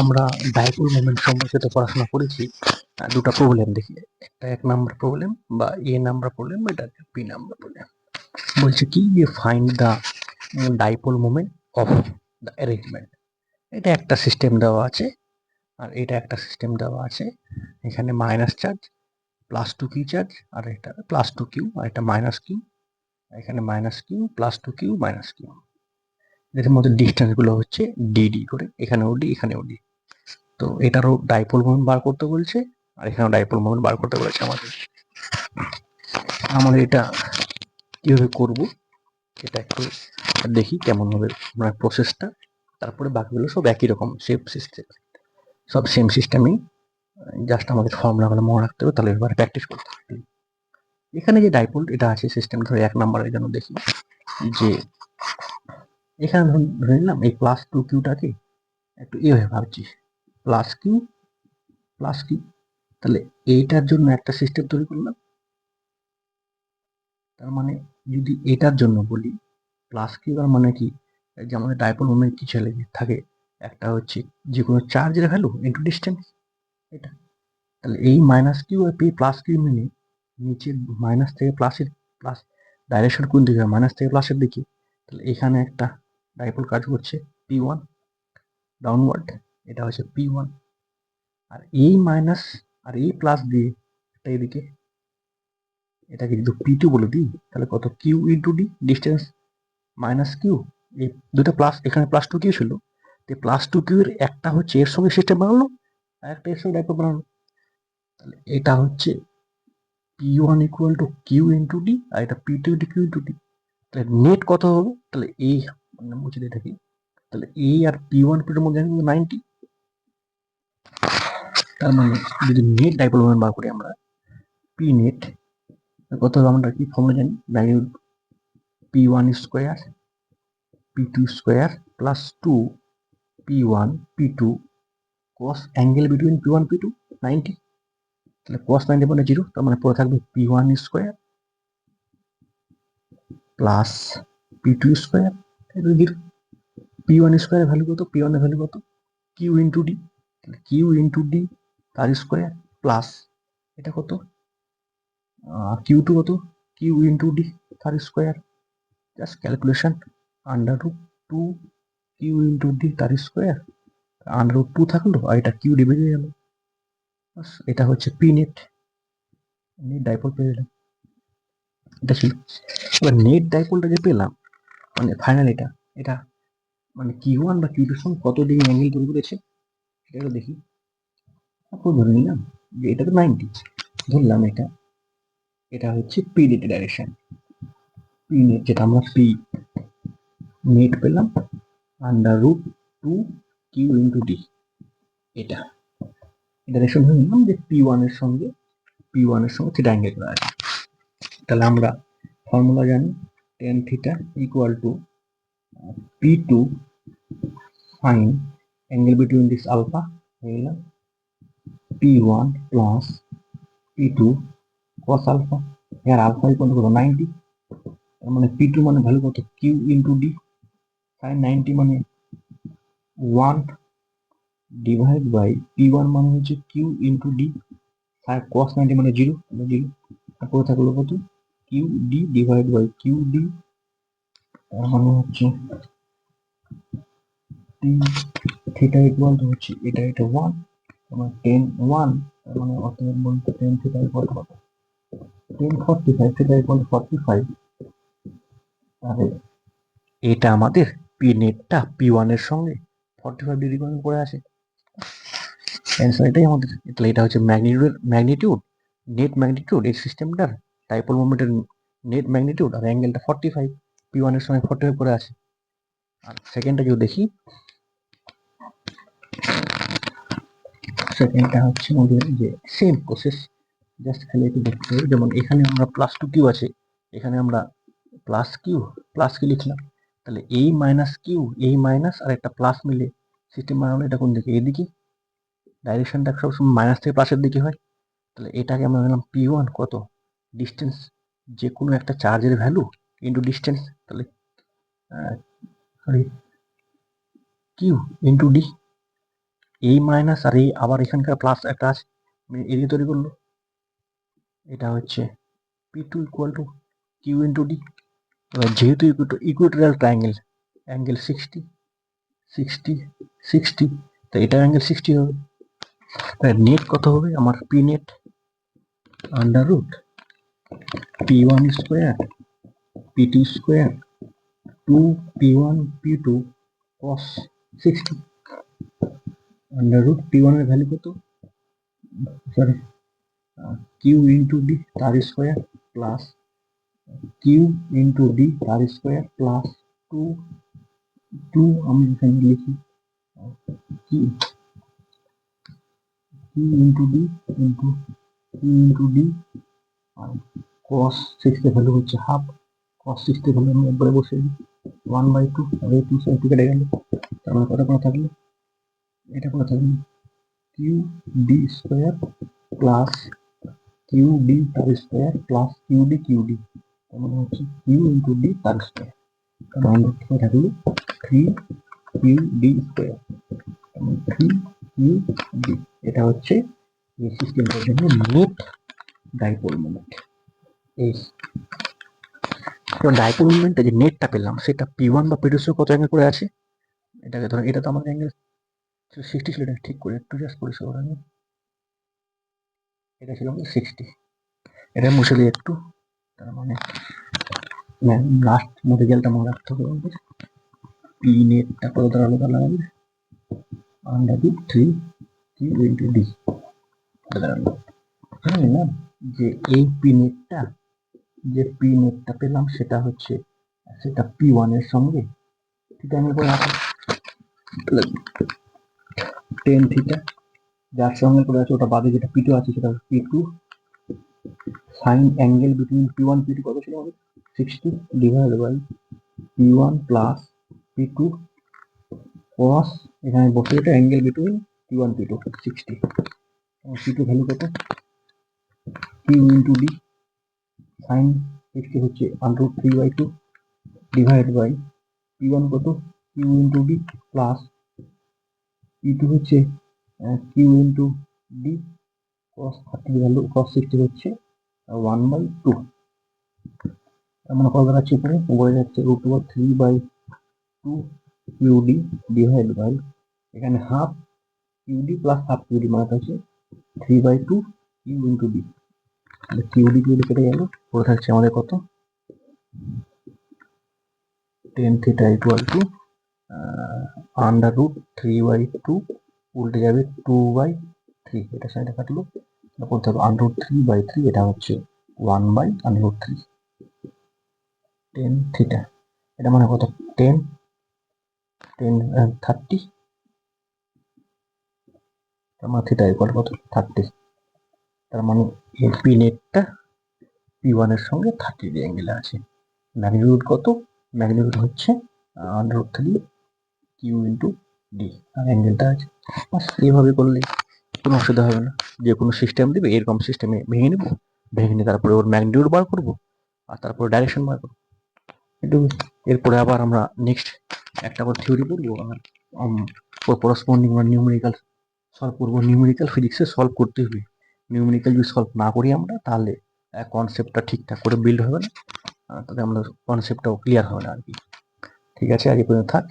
আমরা dipole moment সম্পর্কে তো পড়াশোনা করেছি। দুটো প্রবলেম দেখি, একটা 1 নাম্বার প্রবলেম বা এ নাম্বার প্রবলেম, এটা বি নাম্বার প্রবলেম। বলছে কি যে find the dipole moment of the arrangement. এটা একটা সিস্টেম দেওয়া আছে আর এটা একটা সিস্টেম দেওয়া আছে। এখানে minus charge plus two q charge, আর এটা প্লাস টু কিউ, আর এটা মাইনাস কিউ, এখানে minus q plus two q minus q. এর মধ্যে ডিস্টেন্স গুলো হচ্ছে ডিডি করে, এখানেও ডি এখানেও ডি। তো এটারও ডাইপোল মোমেন্ট বার করতে বলছে আর এখানেও ডাইপোল মোমেন্ট বার করতে বলেছে আমাদের এটা কিভাবে করব এটা একটু দেখি কেমন হবে মানে প্রসেসটা। তারপরে বাকিগুলো সব একই রকম সেম সিস্টেম, সব সেম সিস্টেমই, জাস্ট আমাদের ফর্মুলাগুলো মনে রাখতে হবে, তাহলে এবার প্র্যাকটিস করতে হবে। এখানে যে ডাইপোল এটা আছে সিস্টেম, ধরে 1 নাম্বারের জন্য দেখি যে এখানে ধরে নিলাম এই প্লাস টু কিউটাকে একটু এভাবে ভাবছি, প্লাস কিউ প্লাস কিউ। তাহলে এইটার জন্য একটা সিস্টেম তৈরি করলাম। তার মানে যদি এটার জন্য বলি প্লাস কিউ, তার মানে কি, যে আমাদের ডাইপোল মোমেন্ট কি ছেলে থাকে, একটা হচ্ছে যে কোনো চার্জের ভ্যালু ইন্টু ডিস্টেন্স, এটা। তাহলে এই minus Q R plus Q মিলে নিচের মাইনাস থেকে প্লাসের প্লাস ডাইরেকশন কোন দিকে, মাইনাস থেকে প্লাসের দিকে। তাহলে এখানে একটা ডাইপোল কাজ করছে পি ওয়ান ডাউনওয়ার্ড, এটা হচ্ছে পি ওয়ান। আর এই মাইনাস আর এই প্লাস দিয়ে একটা এদিকে, এটাকে যদি পি টু বলে দিই তাহলে কত, Q into D, distance minus Q, এই দুটো প্লাস, এখানে প্লাস টু কিউ ছিল, তো প্লাস টু কিউ এর একটা হচ্ছে এর সঙ্গে সিস্টেম বানালো আর একটা এর সঙ্গে ডাইপোল বানালো। তাহলে এটা হচ্ছে P one equal to Q into D, আর এটা P two into Q into D. তাহলে নেট কত হবে, তাহলে এই মুছে দিয়ে থাকি, তাহলে এই আর পি ওয়ান পি টুর মধ্যে 90। তার মানে যদি নেট ডাইপোল মোমেন্ট বার করি আমরা, পি নেট কত হবে, আমরা কি ফর্মুলা জানি, magnitude P one square P two square plus two P one P two cos angle between P one P two 90। তাহলে cos 90 মানে 0, তার মানে পরে থাকবে P one square plus P two square, এটা 0। পি ওয়ান স্কোয়ারের value কত, P ওয়ানের ভ্যালু কত, কিউ ইন্টু ডি, তাহলে কিউ ইন্টু ডি তার স্কোয়ার প্লাস এটা কত, কিউ টু কত, কিউ ইন্টু ডি তার square, just calculation, under root two Q into D তার স্কোয়ার, আন্ডার রুট টু থাকলো আর এটা কিউ ডি বেরিয়ে গেল। এটা হচ্ছে পি নেট, নেট ডাইপোল পেয়ে গেলাম, এটা ছিল। এবার নেট ডাইপোলটা যে পেলাম, মানে ফাইনাল এটা এটা মানে কিউ ওয়ান বা কিউ টুর সঙ্গে কত ডিগ্রি অ্যাঙ্গেল তৈরি করেছে সেটা দেখি। তারপর ধরে নিলাম যে এটা তো 90, ধরলাম এটা এটা হচ্ছে P net direction, P net যেটা আমরা পি নেট পেলাম under root two Q into D, এটা ডাইরেকশন ধরে নিলাম যে পি ওয়ানের সঙ্গে থিটা অ্যাঙ্গেল করা আছে। তাহলে আমরা ফর্মুলা জানি, tan theta equal to P two sine angle between this alpha হয়ে গেল P one plus P two cos alpha, এর আলফা ইকুয়াল কত 90। তার মানে পি টু মানে ভ্যালু কত, কিউ ইন্টু ডি, সাইন 90 মানে 1 ডিভাইড বাই পি ওয়ান মানে হচ্ছে কিউ ইন্টু ডি, আর cos 90 মানে 0, তারপরে থাকলো কত, Q D divide by Q D, তার মানে হচ্ছে থিটা ইকুয়াল টু হচ্ছে এটা 1, মানে 10 1, তার মানে অতএব বলতে 10 থিটা ইকুয়াল কত, 1045, থিটা ইকুয়াল 45। তাহলে এটা আমাদের পি নেটটা পি ওয়ান এর সঙ্গে 45 ডিগ্রি কোণ করে আছে। অ্যান্সার এটাই আমাদের। তাহলে এটা হচ্ছে ম্যাগনিটিউড নেট ম্যাগনিটিউড এই সিস্টেমটার ডাইপোল মোমেন্টের নেট ম্যাগনিটিউড, আর অ্যাঙ্গেলটা 45, পি ওয়ান এর সঙ্গে 45 করে আছে। আর সেকেন্ডটা যদি দেখি, সেকেন্ডটা হচ্ছে আমাদের যে সেম প্রসেস, জাস্ট খালি একটু দেখতে হবে। যেমন এখানে আমরা প্লাস টু কিউ আছে, এখানে আমরা প্লাস কিউ লিখলাম, তাহলে এই মাইনাস কিউ এই মাইনাস আর একটা প্লাস মিলে সিস্টেম বানানো, এটা কোন দিকে, এদিকে, ডাইরেকশনটা সবসময় মাইনাস থেকে প্লাসের দিকে হয়। তাহলে এটাকে আমরা দিলাম পি ওয়ান কত, ডিস্টেন্স, যে কোনো একটা চার্জের ভ্যালু ইন্টু ডিস্টেন্স, তাহলে সরি কিউ ইন্টু ডি, এই মাইনাস আর এই আবার এখানকার প্লাস একটা আছে, এদিকে তৈরি করলো। এটা হচ্ছে P2 equal to Q into D. এবার যেহেতু ইকুয়েটোরিয়াল ট্রায়াঙ্গেল, অ্যাঙ্গেল 60 60 60, তো এটা অ্যাঙ্গেল 60 হবে। তাই নেট কত হবে আমার? P net under root P1 square P2 square 2P1 P2 cos 60 আন্ডার রুট P1 এর ভ্যালু কত? সরি, কিউ ইন্টু ডি তার square plus Q into D তার স্কোয়ার প্লাস টু টু আমি এখানে লিখি Q into D into Q into D cos 60 এর value হচ্ছে হাফ, cos 60 এর ভ্যালু আমি একবারে বসে দিই 1/2, আর এই 2 সাইড থেকে কেটে গেল, তার মানে কত করে থাকলো? এটা করে থাকলো Q D square plus Q D তার স্কোয়ার প্লাস কিউ ডি, তার মানে হচ্ছে কিউ ইন্টু ডি তার স্কোয়ার, তার মানে থাকলো 3 কিউ ডি স্কোয়ার, তার মানে 3 কিউ ডি। এটা হচ্ছে এই সিস্টেমটার জন্য নেট ডাইপোল মোমেন্ট। এই ডাইপোল মোমেন্টে যে নেটটা পেলাম সেটা P1 বা P2 কত অ্যাঙ্গেল করে আছে? এটাকে ধরো, এটা তো আমার অ্যাঙ্গেল 60 ছিল, এটা ঠিক করে একটু জাস্ট পরিষ্কার করে নিই। এটা ছিল 60, এটা মুছে দিই একটু, তার মানে লাস্ট রেজাল্টটা মনে রাখতে হবে আমাদের। পি নেটটা কত দাঁড়ালো তাহলে আমাদের? Under root 3 Q into D দাঁড়ালো। না, যে এই পি নেটটা পেলাম সেটা হচ্ছে, সেটা P1 এর সঙ্গে থিটা অ্যাঙ্গেল করে আছে, টেন থিটা, যার সঙ্গে করে আছে ওটা বাদে যেটা P2 আছে সেটা P2 sign angle between P1 P2 কত ছিল আমাদের? 60 divide by P1 plus P2 cos, এখানে বসে এটা angle between P1 P2 60, P2 value কত? কিউ ইন্টু ডি সাইন 60 হচ্ছে √3/2 ডিভাইড বাই P1 কত? Q into D plus P2 হচ্ছে Q into D cos 30 value cos 60 হচ্ছে 1/2, আমরা কত যাচ্ছে উপরে যাচ্ছে √3/2 কিউডি ডিভাইড বাই এখানে half QD plus half QD, মানে হচ্ছে 3/2 কিউ ইন্টু ডি, কিউডি কেটে গেল, পরে থাকছে আমাদের কত? Tan theta equal to under root 3/2, উল্টে যাবে 2/3, এটা সাইডে কাটলো, করতে হবে √3/3, এটা হচ্ছে 1/√3 টেন থিটা, এটা মানে কত? 10 30, তার মানে থিটা ইকুয়াল কত? 30, তার মানে এই পি নেটটা P1 এর সঙ্গে 30 অ্যাঙ্গেলে আছে। ম্যাগনিটিউড কত? ম্যাগনিটিউড হচ্ছে √3 কিউ ইন্টু ডি, আর অ্যাঙ্গেলটা আছে। বাস এইভাবে করলে কোনো অসুবিধা হবে না। যে কোনো সিস্টেম দিবে এরকম সিস্টেমে ভেঙে নেব, ভেঙে নিয়ে তারপরে ওর ম্যাগনিটিউড বার করবো, আর তারপরে ডাইরেকশন বার করবো, এটুকু। এরপরে আবার আমরা নেক্সট একটা করে থিওরি পড়বো, আর ওর করসপন্ডিং আমরা নিউমেরিক্যাল সলভ করবো। নিউমেরিক্যাল ফিজিক্সে সলভ করতে হবে, নিউমেরিক্যাল যদি সলভ না করি আমরা তাহলে কনসেপ্টটা ঠিকঠাক করে বিল্ড হবে না, তাতে আমরা কনসেপ্টটাও ক্লিয়ার হবে না আর কি। ঠিক আছে, আজ এই পর্যন্ত থাক।